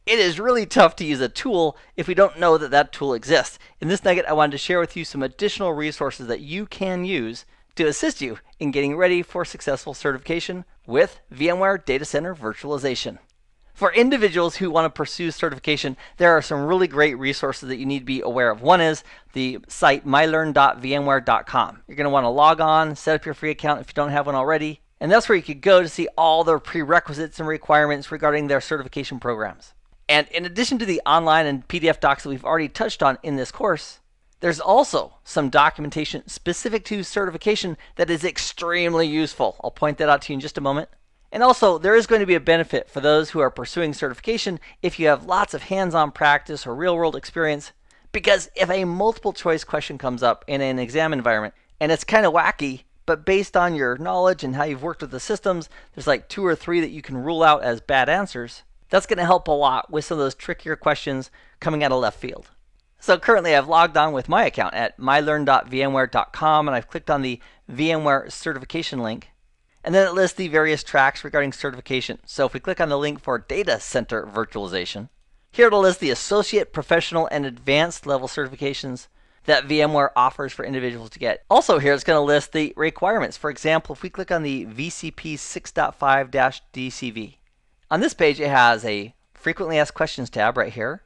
It is really tough to use a tool if we don't know that that tool exists. In this nugget, I wanted to share with you some additional resources that you can use to assist you in getting ready for successful certification with VMware Data Center Virtualization. For individuals who want to pursue certification, there are some really great resources that you need to be aware of. One is the site mylearn.vmware.com. You're going to want to log on, set up your free account if you don't have one already, and that's where you could go to see all the prerequisites and requirements regarding their certification programs. And in addition to the online and PDF docs that we've already touched on in this course, there's also some documentation specific to certification that is extremely useful. I'll point that out to you in just a moment. And also, there is going to be a benefit for those who are pursuing certification if you have lots of hands-on practice or real-world experience, because if a multiple choice question comes up in an exam environment and it's kind of wacky, but based on your knowledge and how you've worked with the systems, there's like 2 or 3 that you can rule out as bad answers, that's going to help a lot with some of those trickier questions coming out of left field. So currently I've logged on with my account at mylearn.vmware.com, and I've clicked on the VMware certification link. And then it lists the various tracks regarding certification. So if we click on the link for Data Center Virtualization, here it'll list the associate, professional, and advanced level certifications that VMware offers for individuals to get. Also here it's going to list the requirements. For example, if we click on the VCP 6.5-DCV, on this page it has a Frequently Asked Questions tab right here.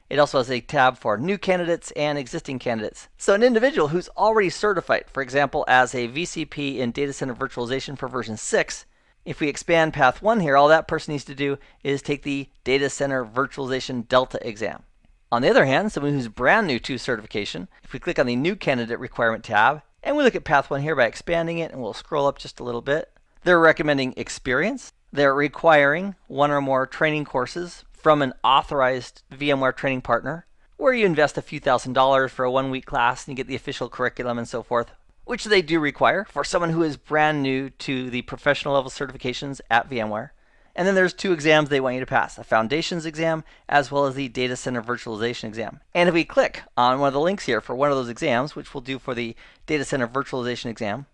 It also has a tab for new candidates and existing candidates. So an individual who's already certified, for example, as a VCP in Data Center Virtualization for version 6, if we expand path 1 here, all that person needs to do is take the Data Center Virtualization Delta exam. On the other hand, someone who's brand new to certification, if we click on the New Candidate Requirement tab, and we look at path 1 here by expanding it, and we'll scroll up just a little bit, they're recommending experience. They're requiring 1 or more training courses from an authorized VMware training partner, where you invest a few $1,000s for a 1-week class and you get the official curriculum and so forth, which they do require for someone who is brand new to the professional level certifications at VMware. And then there's 2 exams they want you to pass, a Foundations exam as well as the Data Center Virtualization exam. And if we click on one of the links here for one of those exams, which we'll do for the Data Center Virtualization exam,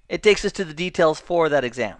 it takes us to the details for that exam,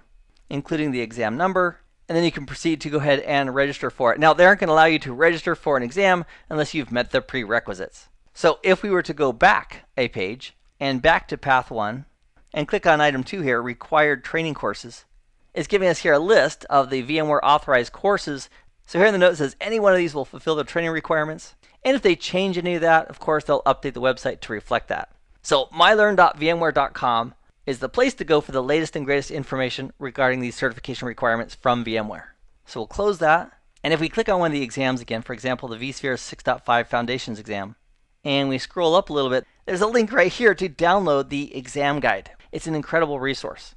including the exam number, and then you can proceed to go ahead and register for it. Now, they aren't going to allow you to register for an exam unless you've met the prerequisites. So if we were to go back a page and back to path 1 and click on item 2 here, required training courses, it's giving us here a list of the VMware authorized courses. So here in the note it says any one of these will fulfill the training requirements. And if they change any of that, of course, they'll update the website to reflect that. So mylearn.vmware.com is the place to go for the latest and greatest information regarding these certification requirements from VMware. So we'll close that. And if we click on one of the exams again, for example, the vSphere 6.5 Foundations exam, and we scroll up a little bit, there's a link right here to download the exam guide. It's an incredible resource.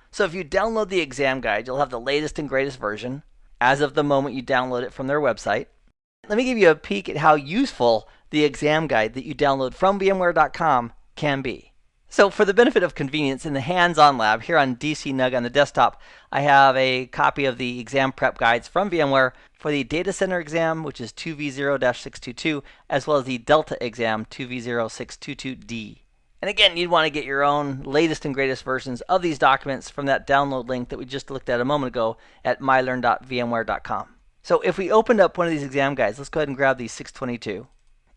So if you download the exam guide, you'll have the latest and greatest version as of the moment you download it from their website. Let me give you a peek at how useful the exam guide that you download from VMware.com can be. So for the benefit of convenience, in the hands-on lab here on DCNUG on the desktop, I have a copy of the exam prep guides from VMware for the Data Center exam, which is 2v0-622, as well as the Delta exam, 2v0-622D. And again, you'd want to get your own latest and greatest versions of these documents from that download link that we just looked at a moment ago at mylearn.vmware.com. So if we opened up one of these exam guides, let's go ahead and grab the 622.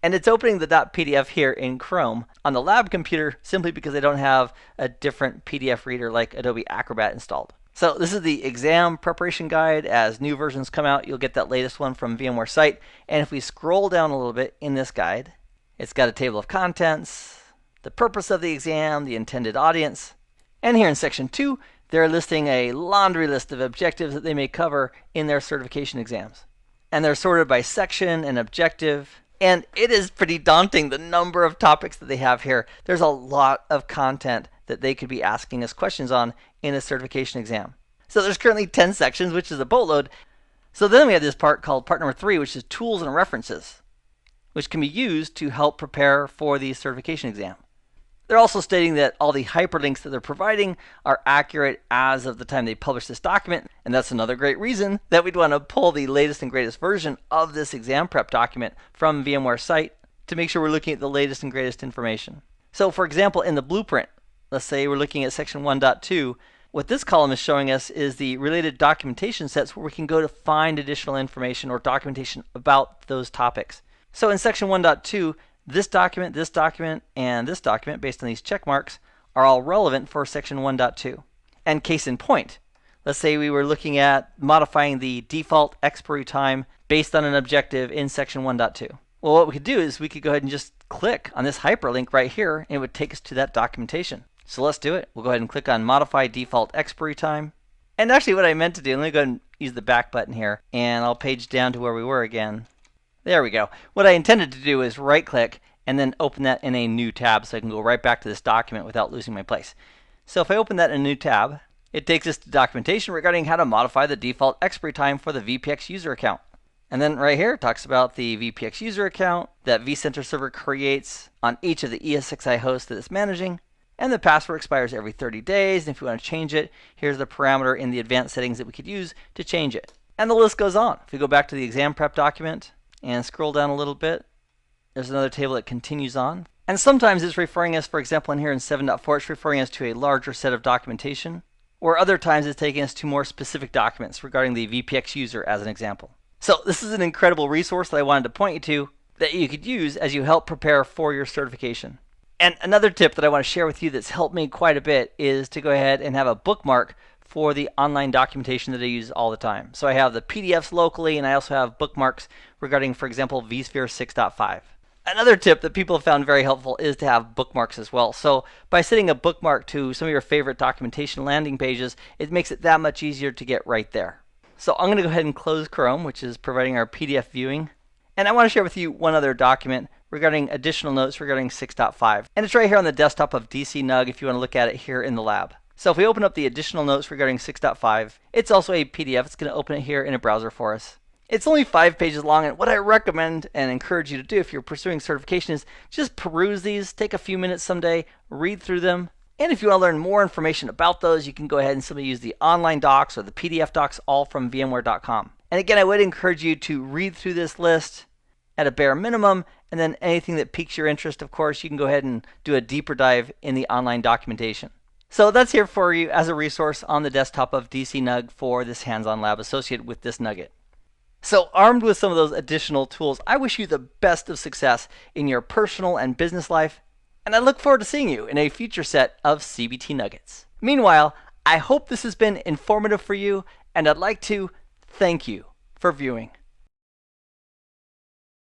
And it's opening the .pdf here in Chrome on the lab computer simply because I don't have a different PDF reader like Adobe Acrobat installed. So this is the exam preparation guide. As new versions come out, you'll get that latest one from VMware site. And if we scroll down a little bit in this guide, it's got a table of contents, the purpose of the exam, the intended audience. And here in section 2, they're listing a laundry list of objectives that they may cover in their certification exams. And they're sorted by section and objective. And it is pretty daunting, the number of topics that they have here. There's a lot of content that they could be asking us questions on in a certification exam. So there's currently 10 sections, which is a boatload. So then we have this part called part number 3, which is tools and references, which can be used to help prepare for the certification exam. They're also stating that all the hyperlinks that they're providing are accurate as of the time they publish this document. And that's another great reason that we'd want to pull the latest and greatest version of this exam prep document from VMware site to make sure we're looking at the latest and greatest information. So for example, in the blueprint, let's say we're looking at section 1.2, What this column is showing us is the related documentation sets where we can go to find additional information or documentation about those topics. So in section 1.2, this document, and this document, based on these check marks, are all relevant for section 1.2. And case in point, let's say we were looking at modifying the default expiry time based on an objective in section 1.2. Well, what we could do is we could go ahead and just click on this hyperlink right here, and it would take us to that documentation. So let's do it. We'll go ahead and click on Modify Default Expiry Time. And actually what I meant to do, let me go ahead and use the back button here, and I'll page down to where we were again. There we go. What I intended to do is right-click and then open that in a new tab so I can go right back to this document without losing my place. So if I open that in a new tab, it takes us to documentation regarding how to modify the default expiry time for the VPX user account. And then right here it talks about the VPX user account that vCenter server creates on each of the ESXi hosts that it's managing. And the password expires every 30 days. And if you want to change it, here's the parameter in the advanced settings that we could use to change it. And the list goes on. If we go back to the exam prep document and scroll down a little bit, there's another table that continues on. And sometimes it's referring us, for example, in here in 7.4, it's referring us to a larger set of documentation. Or other times it's taking us to more specific documents regarding the VPX user as an example. So this is an incredible resource that I wanted to point you to that you could use as you help prepare for your certification. And another tip that I want to share with you that's helped me quite a bit is to go ahead and have a bookmark for the online documentation that I use all the time. So I have the PDFs locally, and I also have bookmarks regarding, for example, vSphere 6.5. Another tip that people have found very helpful is to have bookmarks as well. So by setting a bookmark to some of your favorite documentation landing pages, it makes it that much easier to get right there. So I'm going to go ahead and close Chrome, which is providing our PDF viewing. And I want to share with you one other document regarding additional notes regarding 6.5. And it's right here on the desktop of DCNUG if you want to look at it here in the lab. So if we open up the additional notes regarding 6.5, it's also a PDF. It's going to open it here in a browser for us. It's only 5 pages long, and what I recommend and encourage you to do if you're pursuing certification is just peruse these, take a few minutes someday, read through them. And if you want to learn more information about those, you can go ahead and simply use the online docs or the PDF docs, all from VMware.com. And again, I would encourage you to read through this list at a bare minimum, and then anything that piques your interest, of course, you can go ahead and do a deeper dive in the online documentation. So that's here for you as a resource on the desktop of DCNUG for this hands-on lab associated with this nugget. So armed with some of those additional tools, I wish you the best of success in your personal and business life, and I look forward to seeing you in a future set of CBT Nuggets. Meanwhile, I hope this has been informative for you, and I'd like to thank you for viewing.